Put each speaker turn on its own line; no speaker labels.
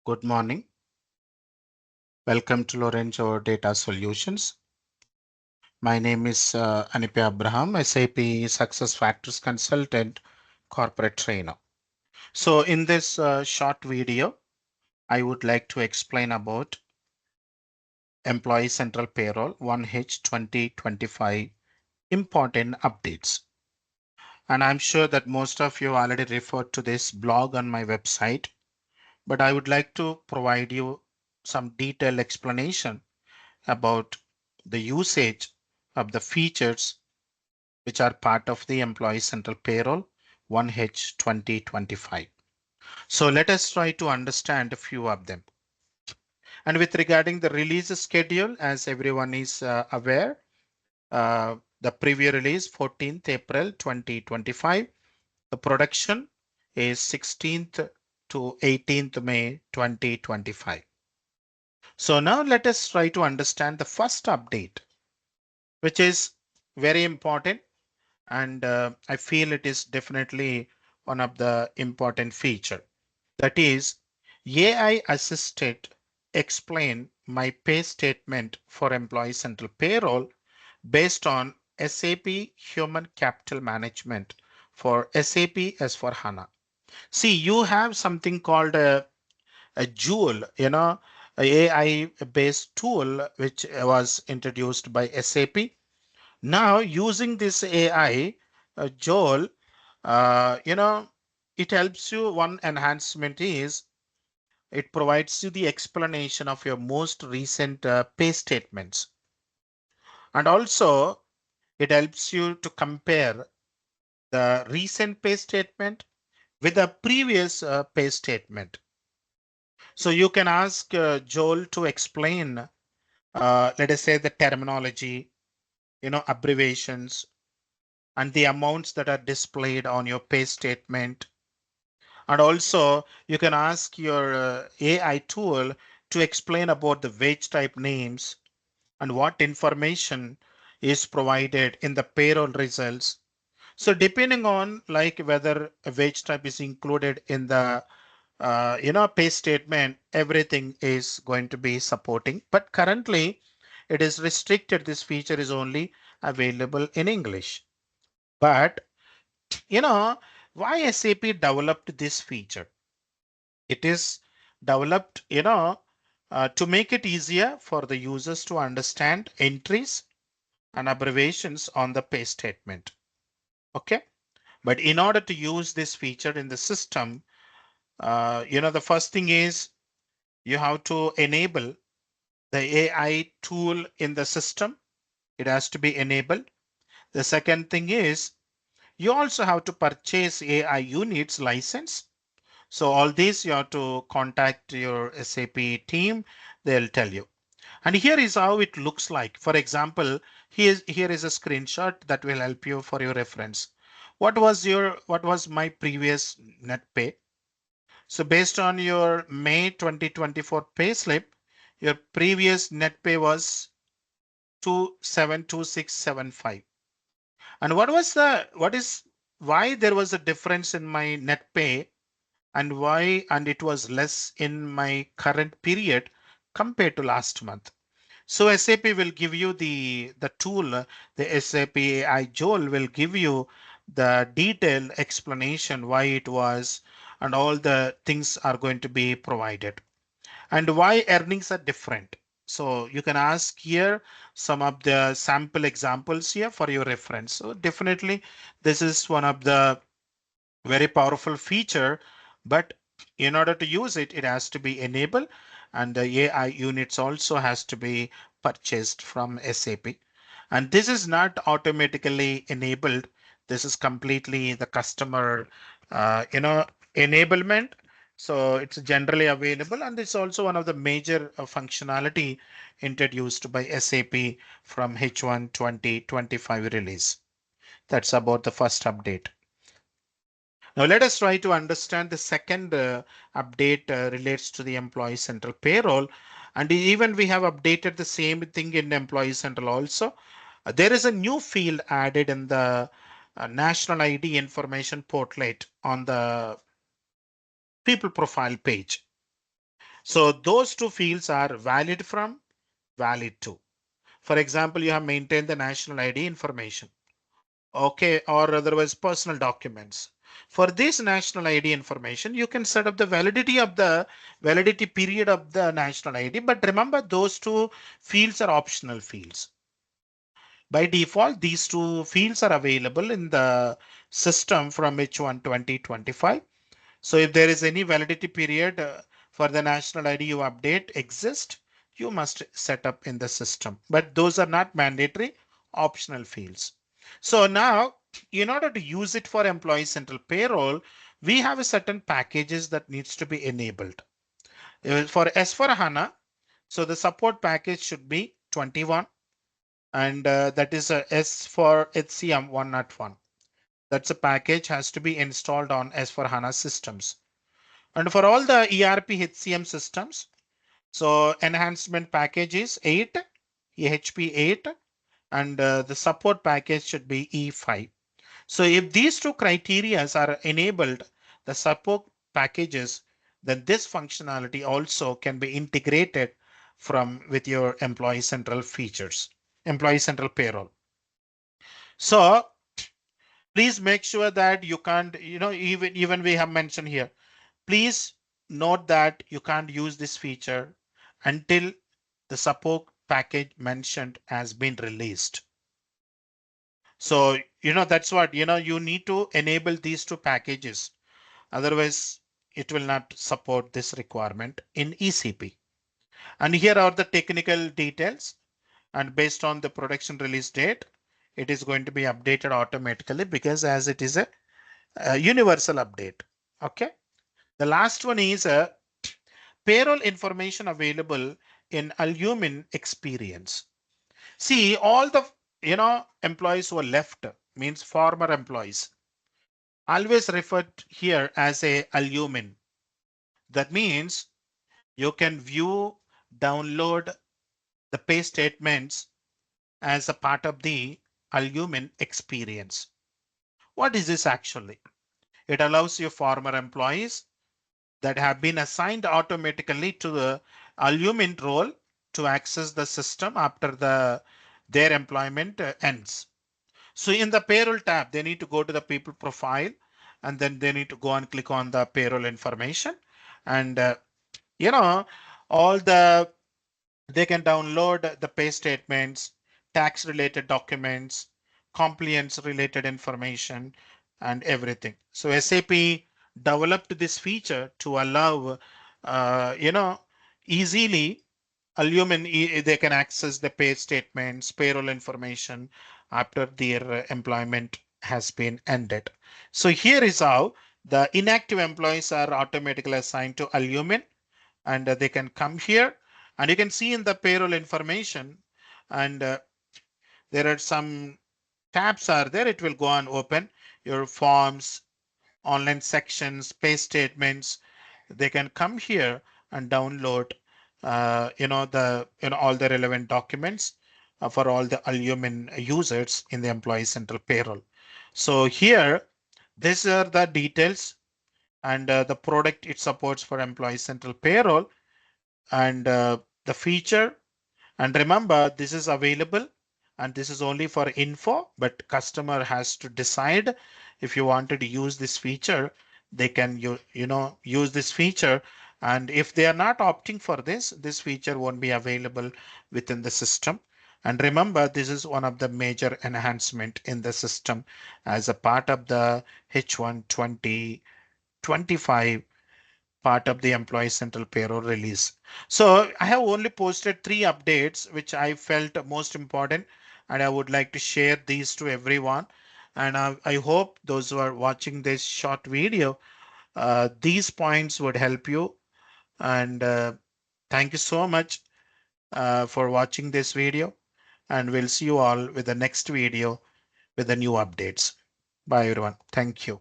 Good morning. Welcome to Lorenzo Data Solutions. My name is Anipe Abraham, SAP SuccessFactors Consultant, Corporate Trainer. So in this short video, I would like to explain about Employee Central Payroll 1H 2025 important updates. And I'm sure that most of you already referred to this blog on my website, but I would like to provide you some detailed explanation about the usage of the features which are part of the Employee Central Payroll 1H 2025. So let us try to understand a few of them. And with regarding the release schedule, as everyone is aware, the preview release 14th April 2025. The production is 16th to 18th May 2025. So now let us try to understand the first update, which is very important, and I feel it is definitely one of the important feature. That is, AI assisted explain my pay statement for Employee Central Payroll based on SAP Human Capital Management for SAP S/4HANA. See, you have something called a Joule, a AI based tool which was introduced by SAP. Now, using this AI, Joel, it helps you. One enhancement is it provides you the explanation of your most recent pay statements. And also, it helps you to compare the recent pay statement with the previous pay statement. So you can ask Joel to explain, let us say, the terminology, abbreviations, and the amounts that are displayed on your pay statement. And also, you can ask your AI tool to explain about the wage type names and what information is provided in the payroll results. So depending on like whether a wage type is included in the pay statement, everything is going to be supporting. But currently, it is restricted. This feature is only available in English. But you know why SAP developed this feature? It is developed, to make it easier for the users to understand entries and abbreviations on the pay statement. Okay. But in order to use this feature in the system, the first thing is you have to enable the AI tool in the system. It has to be enabled. The second thing is you also have to purchase AI units license. So all these you have to contact your SAP team. They'll tell you. And here is how it looks like. For example, here is a screenshot that will help you for your reference. What was my previous net pay? So based on your May 2024 pay slip, your previous net pay was 272675. And what is why there was a difference in my net pay and it was less in my current period compared to last month? So SAP will give you the tool, the SAP AI Joel will give you the detailed explanation why it was, and all the things are going to be provided, and why earnings are different. So you can ask here some of the sample examples here for your reference. So definitely this is one of the very powerful feature, but in order to use it, it has to be enabled, and the AI units also has to be purchased from SAP. And this is not automatically enabled. This is completely the customer, enablement. So it's generally available, and it's also one of the major functionality introduced by SAP from H1 2025 release. That's about the first update. Now let us try to understand the second update relates to the Employee Central Payroll. And even we have updated the same thing in Employee Central also. There is a new field added in the National ID Information Portlet on the people profile page. So those two fields are valid from, valid to. For example, you have maintained the national ID information. Okay, or otherwise personal documents. For this national ID information, you can set up the validity period of the national ID. But remember, those two fields are optional fields. By default, these two fields are available in the system from H1 2025. So if there is any validity period for the national ID you update exist, you must set up in the system. But those are not mandatory, optional fields. So now, in order to use it for Employee Central Payroll, we have a certain packages that needs to be enabled. For S4HANA, so the support package should be 21, and that is a S for HCM 101. That's a package has to be installed on S4HANA systems. And for all the ERP HCM systems, so enhancement package is 8, EHP 8, and the support package should be E5. So if these two criteria are enabled, the support packages, then this functionality also can be integrated from with your Employee Central features, Employee Central Payroll. So please make sure that you can't, even we have mentioned here, please note that you can't use this feature until the support package mentioned has been released. So, that's what, you need to enable these two packages. Otherwise, it will not support this requirement in ECP. And here are the technical details. And based on the production release date, it is going to be updated automatically because as it is a universal update. Okay. The last one is a payroll information available in Alumni experience. See, all the employees who are left means former employees, always referred here as a alumni. That means you can view, download the pay statements as a part of the alumni experience. What is this actually? It allows your former employees that have been assigned automatically to the alumni role to access the system after their employment ends. So in the payroll tab, they need to go to the people profile and then they need to go and click on the payroll information. And, you know, all they can download the pay statements, tax related documents, compliance related information, and everything. So SAP developed this feature to allow, easily alumni, they can access the pay statements, payroll information after their employment has been ended. So here is how the inactive employees are automatically assigned to alumni, and they can come here and you can see in the payroll information, and there are some tabs are there. It will go and open your forms, online sections, pay statements. They can come here and download all the relevant documents for all the alumni users in the Employee Central Payroll. So here these are the details, and the product it supports for Employee Central Payroll, and the feature. And remember, this is available and this is only for info, but customer has to decide if you wanted to use this feature, they can use this feature. And if they are not opting for this feature won't be available within the system. And remember, this is one of the major enhancement in the system as a part of the H1 2025 part of the Employee Central Payroll release. So I have only posted 3 updates which I felt most important, and I would like to share these to everyone. And I hope those who are watching this short video, these points would help you. And thank you so much for watching this video. And we'll see you all with the next video with the new updates. Bye everyone. Thank you.